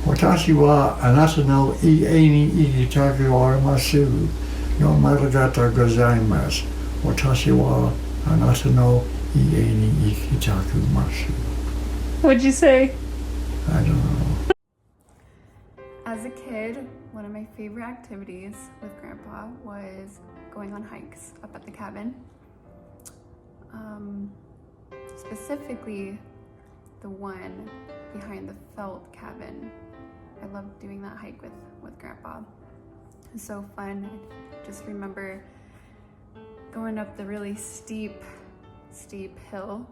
私はあなたの家に行きたくあります。どうもありがとうございます。私はあなたの家に行きたくます。What'd you say? I don't know. As a kid, one of my favorite activities with Grandpa was going on hikes up at the cabin. Specifically, the one behind the felt cabin. I loved doing that hike with Grandpa. It was so fun. I just remember going up the really steep hill.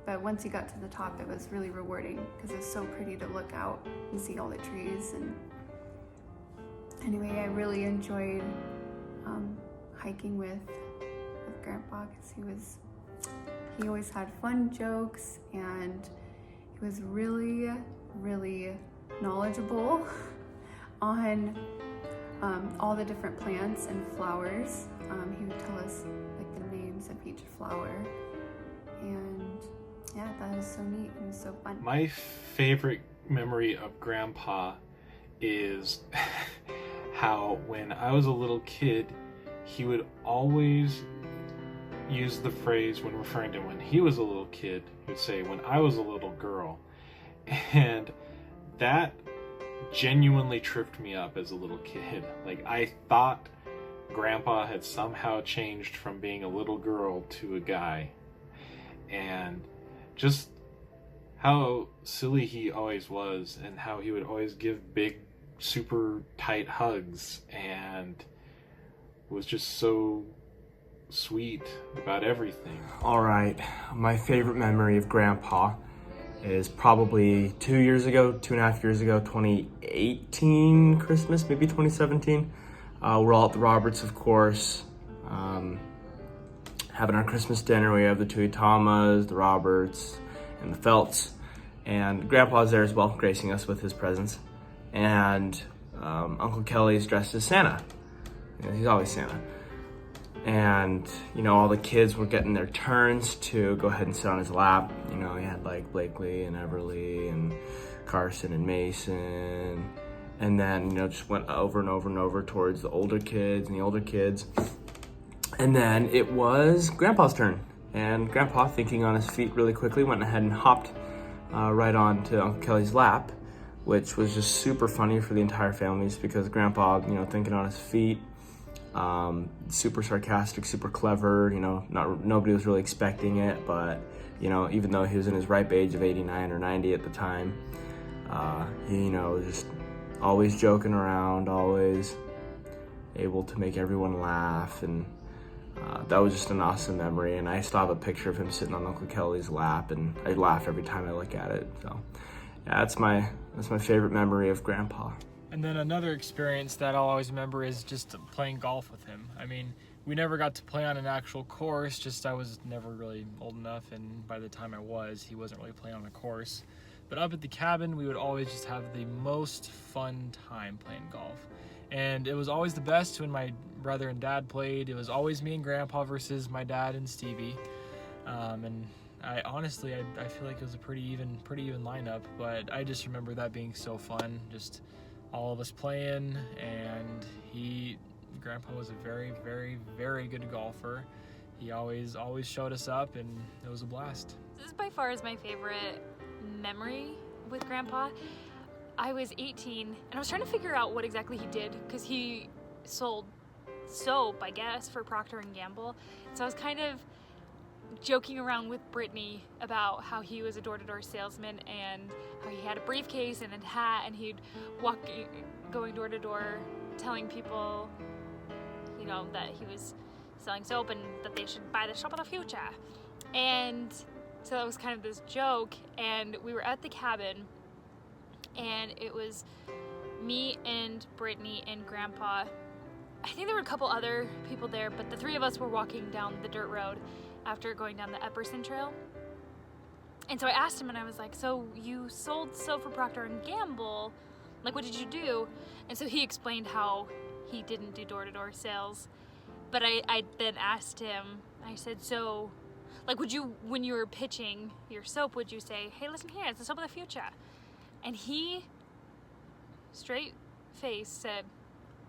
But once you got to the top, it was really rewarding because it was so pretty to look out and see all the trees. And anyway, I really enjoyed hiking with Grandpa because he always had fun jokes, and he was really, really knowledgeable on all the different plants and flowers. He would tell us like the names of each flower, and yeah, that was so neat. It was so fun. My favorite memory of Grandpa is how when I was a little kid, he would always use the phrase when referring to when he was a little kid, he would say, when I was a little girl. And that genuinely tripped me up as a little kid. Like, I thought Grandpa had somehow changed from being a little girl to a guy. And just how silly he always was, and how he would always give big, super tight hugs, and was just so sweet about everything. All right, my favorite memory of Grandpa is probably 2.5 years ago, 2018 Christmas, maybe 2017. We're all at the Roberts, of course, having our Christmas dinner. We have the Tuitamas, the Roberts, and the Felts, and Grandpa's there as well, gracing us with his presence. And Uncle Kelly's dressed as Santa. You know, he's always Santa. And, you know, all the kids were getting their turns to go ahead and sit on his lap. You know, he had like Blakely and Everly and Carson and Mason. And then, you know, just went over and over and over towards the older kids and the older kids. And then it was Grandpa's turn. And Grandpa, thinking on his feet really quickly, went ahead and hopped right onto Uncle Kelly's lap, which was just super funny for the entire family, just because Grandpa, you know, thinking on his feet, super sarcastic, super clever, you know, nobody was really expecting it, but, you know, even though he was in his ripe age of 89 or 90 at the time, he, you know, just always joking around, always able to make everyone laugh, and that was just an awesome memory. And I still have a picture of him sitting on Uncle Kelly's lap, and I laugh every time I look at it. So yeah, that's my favorite memory of Grandpa. And then another experience that I'll always remember is just playing golf with him. I mean, we never got to play on an actual course, just I was never really old enough, and by the time I was, he wasn't really playing on a course. But up at the cabin, we would always just have the most fun time playing golf. And it was always the best when my brother and dad played. It was always me and Grandpa versus my dad and Stevie. And I honestly feel like it was a pretty even lineup, but I just remember that being so fun, just all of us playing. And Grandpa was a very, very, very good golfer. He always showed us up, and it was a blast. This is by far my favorite memory with Grandpa. I was 18 and I was trying to figure out what exactly he did, because he sold soap, I guess, for Procter & Gamble. So I was kind of joking around with Brittany about how he was a door-to-door salesman and how he had a briefcase and a hat, and he'd walk going door to door telling people, you know, that he was selling soap and that they should buy the Shop of the Future. And so that was kind of this joke, and we were at the cabin, and it was me and Brittany and Grandpa. I think there were a couple other people there, but the three of us were walking down the dirt road after going down the Epperson Trail. And so I asked him, and I was like, so you sold soap for Procter & Gamble, like what did you do? And so he explained how he didn't do door-to-door sales. But I then asked him, I said, so like would you, when you were pitching your soap, would you say, hey, listen here, it's the soap of the future? And he straight face said,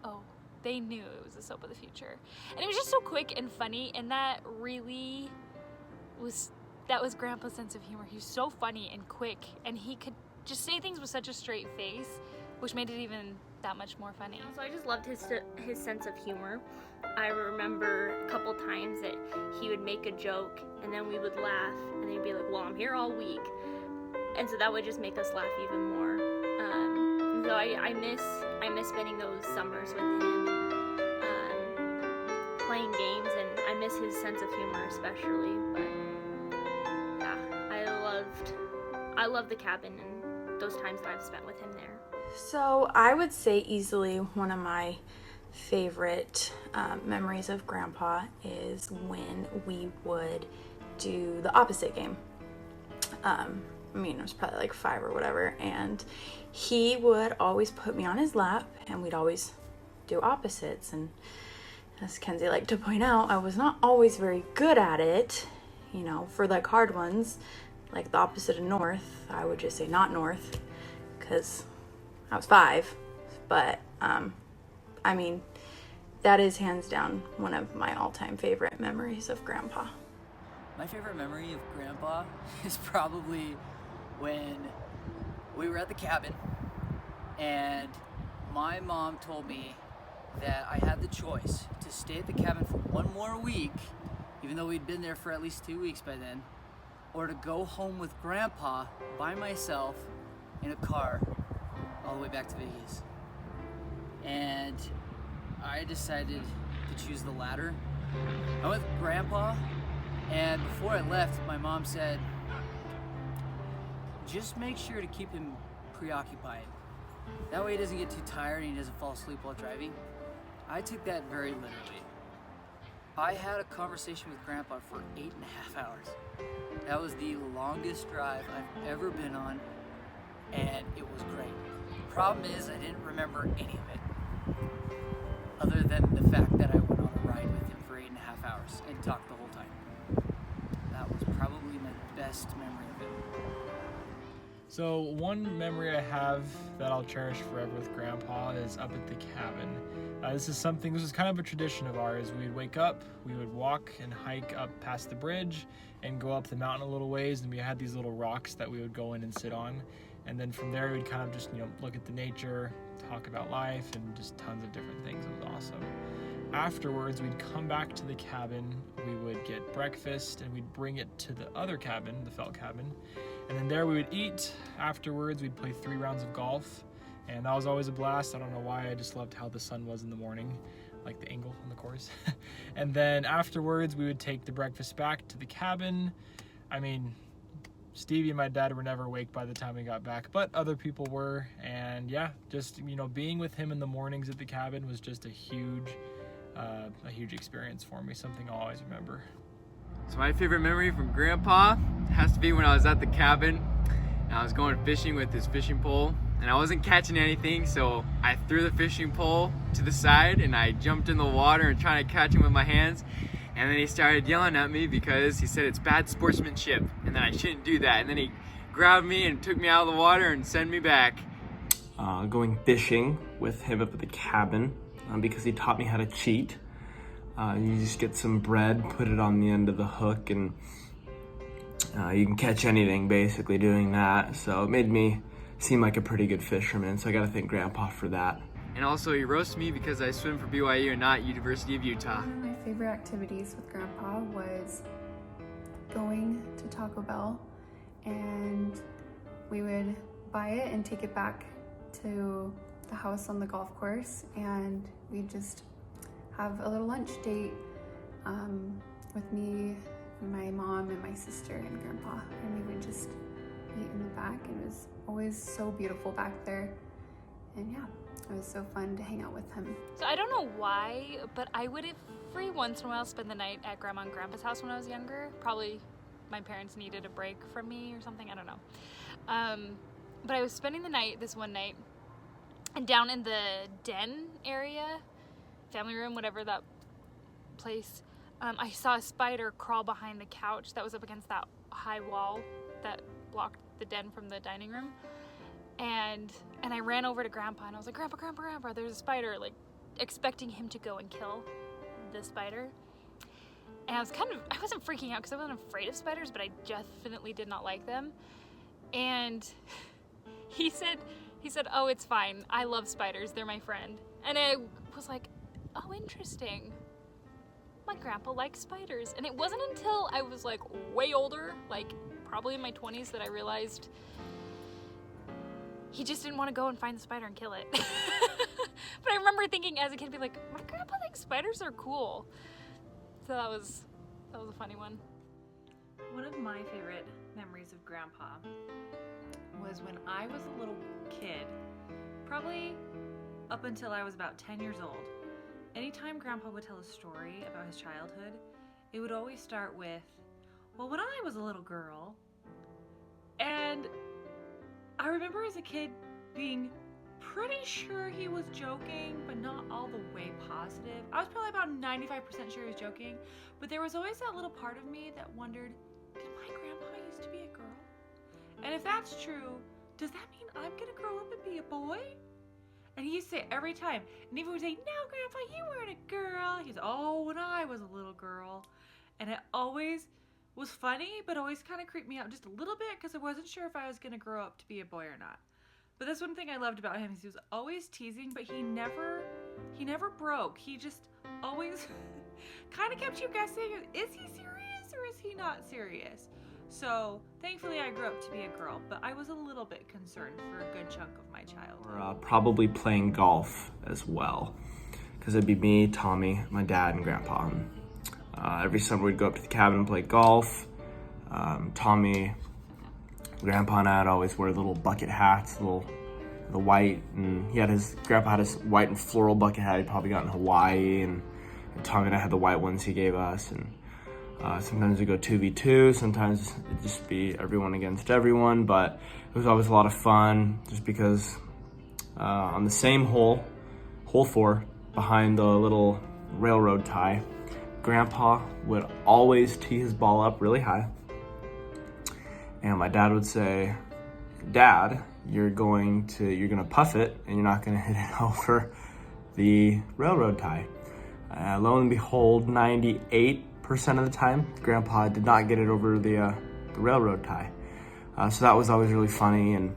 "Oh, they knew it was the soap of the future." And it was just so quick and funny, and that was Grandpa's sense of humor. He was so funny and quick, and he could just say things with such a straight face, which made it even that much more funny. So I just loved his sense of humor. I remember a couple times that he would make a joke, and then we would laugh, and then he'd be like, "Well, I'm here all week," and so that would just make us laugh even more. So I miss spending those summers with him, playing games, and I miss his sense of humor especially. But yeah, I loved the cabin and those times that I've spent with him there. So I would say easily one of my favorite memories of Grandpa is when we would do the opposite game. I mean, it was probably like 5 or whatever, and he would always put me on his lap, and we'd always do opposites. And as Kenzie liked to point out, I was not always very good at it, you know, for like hard ones, like the opposite of north. I would just say not north, because I was 5, but I mean, that is hands down one of my all-time favorite memories of Grandpa. My favorite memory of Grandpa is probably when we were at the cabin and my mom told me that I had the choice to stay at the cabin for 1 more week, even though we'd been there for at least 2 weeks by then, or to go home with Grandpa by myself in a car all the way back to Vegas. And I decided to choose the latter. I went with Grandpa, and before I left, my mom said, "Just make sure to keep him preoccupied. That way he doesn't get too tired and he doesn't fall asleep while driving." I took that very literally. I had a conversation with Grandpa for 8.5 hours. That was the longest drive I've ever been on, and it was great. The problem is I didn't remember any of it, other than the fact that I went on a ride with him for 8.5 hours and talked the whole time. That was probably my best memory of it. So one memory I have that I'll cherish forever with Grandpa is up at the cabin. This was kind of a tradition of ours. We'd wake up, we would walk and hike up past the bridge and go up the mountain a little ways, and we had these little rocks that we would go in and sit on. And then from there we'd kind of just, look at the nature, talk about life, and just tons of different things. It was awesome. Afterwards, we'd come back to the cabin, we would get breakfast, and we'd bring it to the other cabin, the Felt cabin. And then there we would eat. Afterwards, we'd play 3 rounds of golf, and that was always a blast. I don't know why, I just loved how the sun was in the morning, like the angle on the course. And then afterwards, we would take the breakfast back to the cabin. I mean, Stevie and my dad were never awake by the time we got back, but other people were. And yeah, just, being with him in the mornings at the cabin was just a huge experience for me, something I'll always remember. So my favorite memory from Grandpa has to be when I was at the cabin and I was going fishing with his fishing pole, and I wasn't catching anything, so I threw the fishing pole to the side and I jumped in the water and trying to catch him with my hands. And then he started yelling at me because he said it's bad sportsmanship and that I shouldn't do that. And then he grabbed me and took me out of the water and sent me back. Going fishing with him up at the cabin because he taught me how to cheat. You just get some bread, put it on the end of the hook, and you can catch anything basically doing that. So it made me seem like a pretty good fisherman, so I gotta thank Grandpa for that. And also he roasted me because I swim for BYU and not University of Utah. One of my favorite activities with Grandpa was going to Taco Bell, and we would buy it and take it back to the house on the golf course, and we'd just have a little lunch date with me and my mom and my sister and Grandpa, and we would just eat in the back, and it was always so beautiful back there. And yeah, it was so fun to hang out with him. So I don't know why, but I would every once in a while spend the night at Grandma and Grandpa's house when I was younger. Probably my parents needed a break from me or something, I don't know. But I was spending the night, this one night, and down in the den area, family room, whatever that place, I saw a spider crawl behind the couch that was up against that high wall that blocked the den from the dining room. And I ran over to Grandpa and I was like, Grandpa, Grandpa, Grandpa, there's a spider, like expecting him to go and kill the spider. And I wasn't freaking out because I wasn't afraid of spiders, but I definitely did not like them. And he said, oh, it's fine. I love spiders. They're my friend. And I was like, oh, interesting. My grandpa likes spiders. And it wasn't until I was like way older, like probably in my 20s, that I realized he just didn't want to go and find the spider and kill it. But I remember thinking as a kid, be like, my grandpa thinks spiders are cool. So that was a funny one. One of my favorite memories of Grandpa was when I was a little kid, probably up until I was about 10 years old. Anytime Grandpa would tell a story about his childhood, it would always start with, well, when I was a little girl. And I remember as a kid being pretty sure he was joking, but not all the way positive. I was probably about 95% sure he was joking, but there was always that little part of me that wondered, did my grandpa used to be a girl? And if that's true, does that mean I'm gonna grow up and be a boy? And he used to say every time, and even would say, no, Grandpa, you weren't a girl. He's, oh, when I was a little girl. And it always was funny, but always kind of creeped me out just a little bit because I wasn't sure if I was gonna grow up to be a boy or not. But that's one thing I loved about him, is he was always teasing, but he never broke. He just always kind of kept you guessing, is he serious or is he not serious? So thankfully I grew up to be a girl, but I was a little bit concerned for a good chunk of my childhood. Or probably playing golf as well, because it'd be me, Tommy, my dad, and Grandpa. Every summer we'd go up to the cabin and play golf. Tommy, Grandpa, and I'd always wear little bucket hats, the white, and Grandpa had his white and floral bucket hat he probably got in Hawaii, and Tommy and I had the white ones he gave us, and sometimes we go 2v2, sometimes it'd just be everyone against everyone, but it was always a lot of fun, just because on the same hole 4, behind the little railroad tie, Grandpa would always tee his ball up really high, and my dad would say, Dad, you're gonna puff it and you're not gonna hit it over the railroad tie. Lo and behold, 98% of the time, Grandpa did not get it over the railroad tie. So that was always really funny, and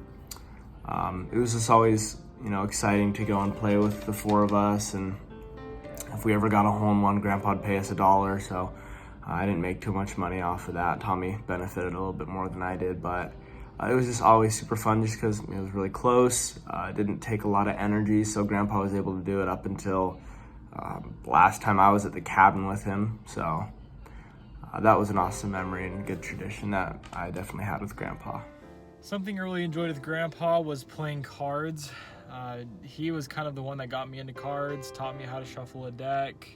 it was just always, exciting to go and play with the 4 of us. And if we ever got a hole in one, Grandpa would pay us $1. So I didn't make too much money off of that. Tommy benefited a little bit more than I did, but it was just always super fun just because it was really close. It didn't take a lot of energy, so Grandpa was able to do it up until last time I was at the cabin with him. So that was an awesome memory and good tradition that I definitely had with Grandpa. Something I really enjoyed with Grandpa was playing cards. He was kind of the one that got me into cards, taught me how to shuffle a deck.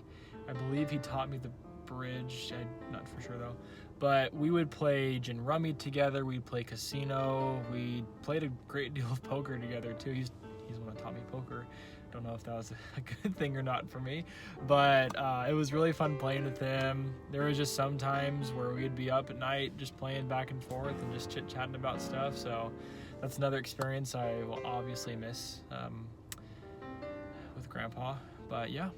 I believe he taught me the bridge. I'm not for sure though. But we would play gin rummy together. We'd play casino. We played a great deal of poker together too. He's the one that taught me poker. Don't know if that was a good thing or not for me, but it was really fun playing with him. There was just some times where we'd be up at night just playing back and forth and just chit-chatting about stuff. So that's another experience I will obviously miss with Grandpa. But yeah.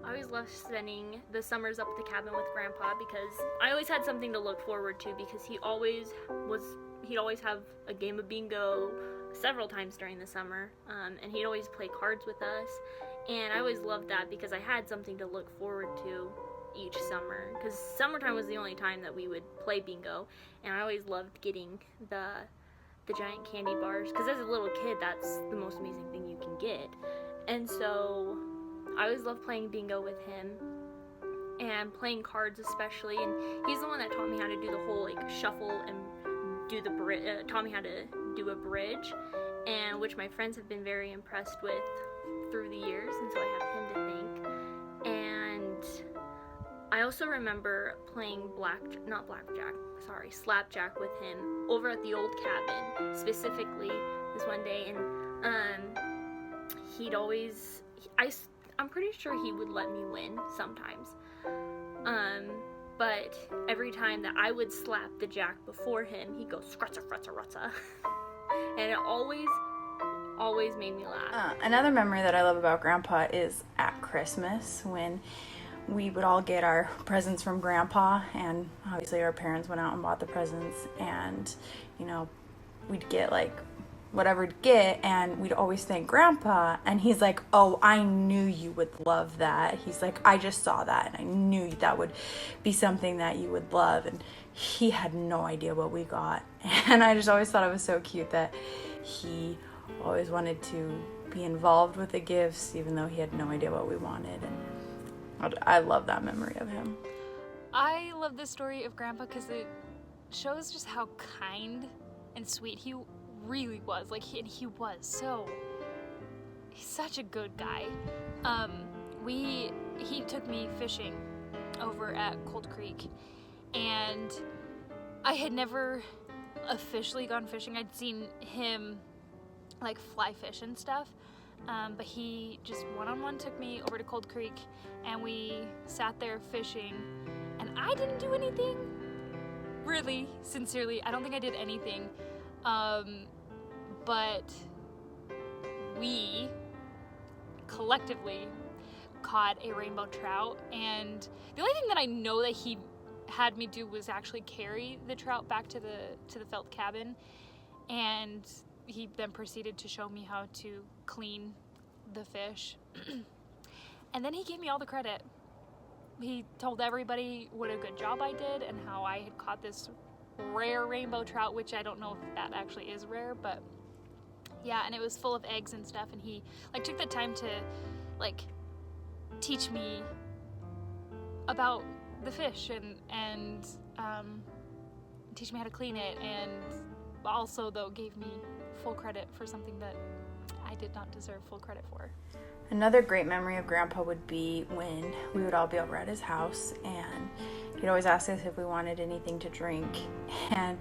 I always loved spending the summers up at the cabin with Grandpa because I always had something to look forward to, because he'd always have a game of bingo several times during the summer, and he'd always play cards with us, and I always loved that because I had something to look forward to each summer, because summertime was the only time that we would play bingo, and I always loved getting the giant candy bars, because as a little kid that's the most amazing thing you can get. And so I always loved playing bingo with him and playing cards especially, and he's the one that taught me how to do the whole shuffle and do the taught me how to do a bridge, and which my friends have been very impressed with through the years, and so I have him to thank. And I also remember playing slapjack with him over at the old cabin, specifically this one day, and he'd always, I'm pretty sure he would let me win sometimes, but every time that I would slap the jack before him, he'd go scrutza frutza rutza, and it always always made me laugh. Another memory that I love about Grandpa is at Christmas when we would all get our presents from Grandpa, and obviously our parents went out and bought the presents, and you know, we'd get like whatever to get, and we'd always thank Grandpa, and he's like, oh, I knew you would love that. He's like, I just saw that and I knew that would be something that you would love. And he had no idea what we got, and I just always thought it was so cute that he always wanted to be involved with the gifts even though he had no idea what we wanted. And I love that memory of him. I love the story of Grandpa because it shows just how kind and sweet he really was. Like, he was so, he's such a good guy. He took me fishing over at Cold Creek, and I had never officially gone fishing. I'd seen him like fly fish and stuff, but he just one-on-one took me over to Cold Creek, and we sat there fishing, and I didn't do anything, really, sincerely. I don't think I did anything, but we collectively caught a rainbow trout, and the only thing that I know that he had me do was actually carry the trout back to the felt cabin, and he then proceeded to show me how to clean the fish. And then he gave me all the credit. He told everybody what a good job I did and how I had caught this rare rainbow trout, which I don't know if that actually is rare, but yeah, and it was full of eggs and stuff, and he like took the time to like teach me about the fish and teach me how to clean it, and also though gave me full credit for something that I did not deserve full credit for. Another great memory of Grandpa would be when we would all be over at his house, and he'd always ask us if we wanted anything to drink, and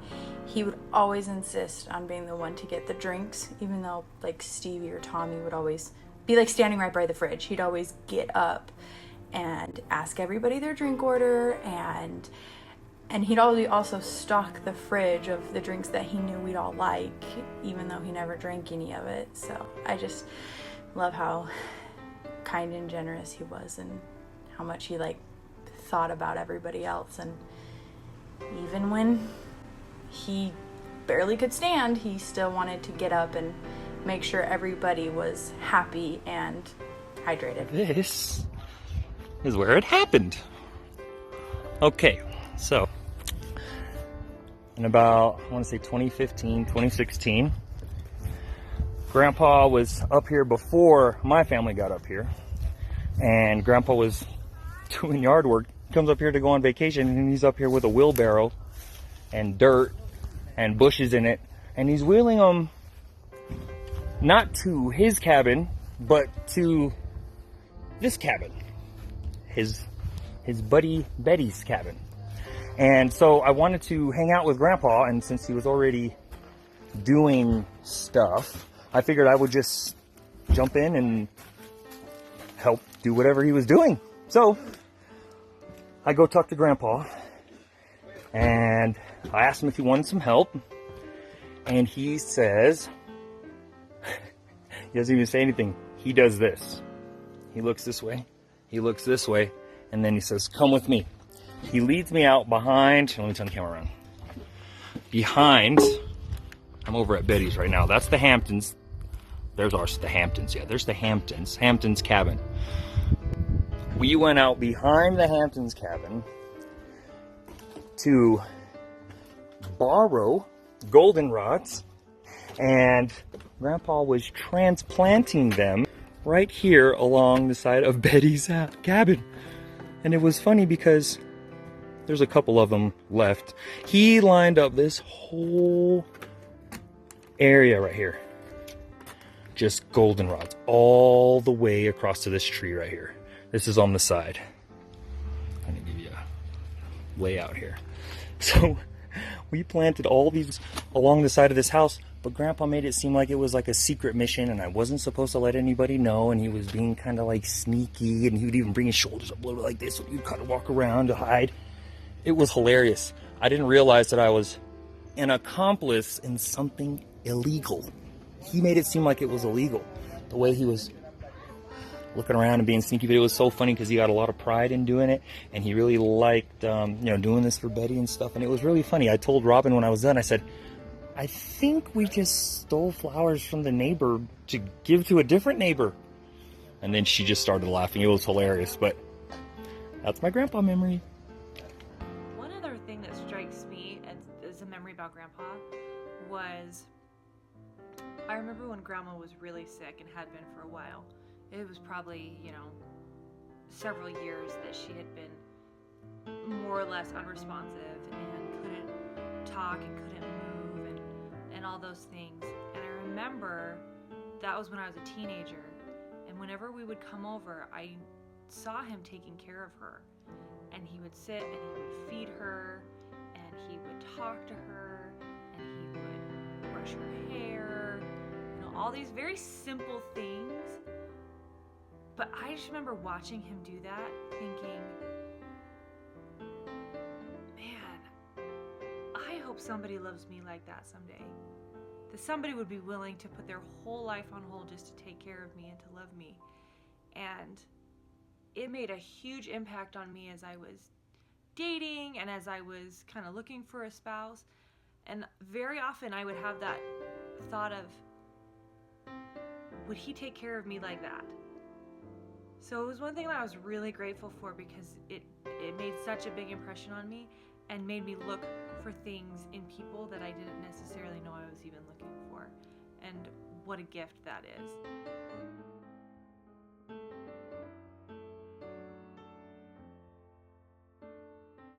he would always insist on being the one to get the drinks, even though like Stevie or Tommy would always be like standing right by the fridge. He'd always get up and ask everybody their drink order, and he'd always also stock the fridge of the drinks that he knew we'd all like, even though he never drank any of it. So I just love how kind and generous he was, and how much he like thought about everybody else. And even when he barely could stand, he still wanted to get up and make sure everybody was happy and hydrated. This is where it happened. Okay, so in about, I want to say 2015, 2016, Grandpa was up here before my family got up here, and Grandpa was doing yard work. He comes up here to go on vacation, and he's up here with a wheelbarrow and dirt and bushes in it, and he's wheeling them not to his cabin, but to this cabin, his buddy Betty's cabin. And so I wanted to hang out with Grandpa, and since he was already doing stuff, I figured I would just jump in and help do whatever he was doing. So I go talk to Grandpa, and I asked him if he wanted some help, and he says, he doesn't even say anything. He does this. He looks this way, he looks this way, and then he says, come with me. He leads me out behind, let me turn the camera around. Behind, I'm over at Betty's right now. That's the Hamptons. There's the Hamptons, yeah, there's the Hamptons cabin. We went out behind the Hamptons cabin to borrow goldenrods, and Grandpa was transplanting them right here along the side of Betty's cabin. And it was funny because there's a couple of them left. He lined up this whole area right here, just goldenrods all the way across to this tree right here. This is on the side. I'm gonna give you a layout here. So we planted all these along the side of this house, but Grandpa made it seem like it was like a secret mission, and I wasn't supposed to let anybody know, and he was being kind of like sneaky, and he would even bring his shoulders up a little bit like this, so you'd kind of walk around to hide. It was hilarious. I didn't realize that I was an accomplice in something illegal. he made it seem like it was illegal. The way he was looking around and being sneaky, but it was so funny because he got a lot of pride in doing it, and he really liked, doing this for Betty and stuff, and it was really funny. I told Robin when I was done, I said, I think we just stole flowers from the neighbor to give to a different neighbor. And then she just started laughing. It was hilarious, but that's my grandpa memory. One other thing that strikes me as a memory about Grandpa was, I remember when Grandma was really sick and had been for a while. It was probably, several years that she had been more or less unresponsive and couldn't talk and couldn't move and all those things. And I remember that was when I was a teenager, and whenever we would come over, I saw him taking care of her, and he would sit and he would feed her, and he would talk to her, and he would brush her hair, all these very simple things. But I just remember watching him do that, thinking, man, I hope somebody loves me like that someday. That somebody would be willing to put their whole life on hold just to take care of me and to love me. And it made a huge impact on me as I was dating and as I was kind of looking for a spouse. And very often I would have that thought of, would he take care of me like that? So it was one thing that I was really grateful for, because it made such a big impression on me and made me look for things in people that I didn't necessarily know I was even looking for. And what a gift that is.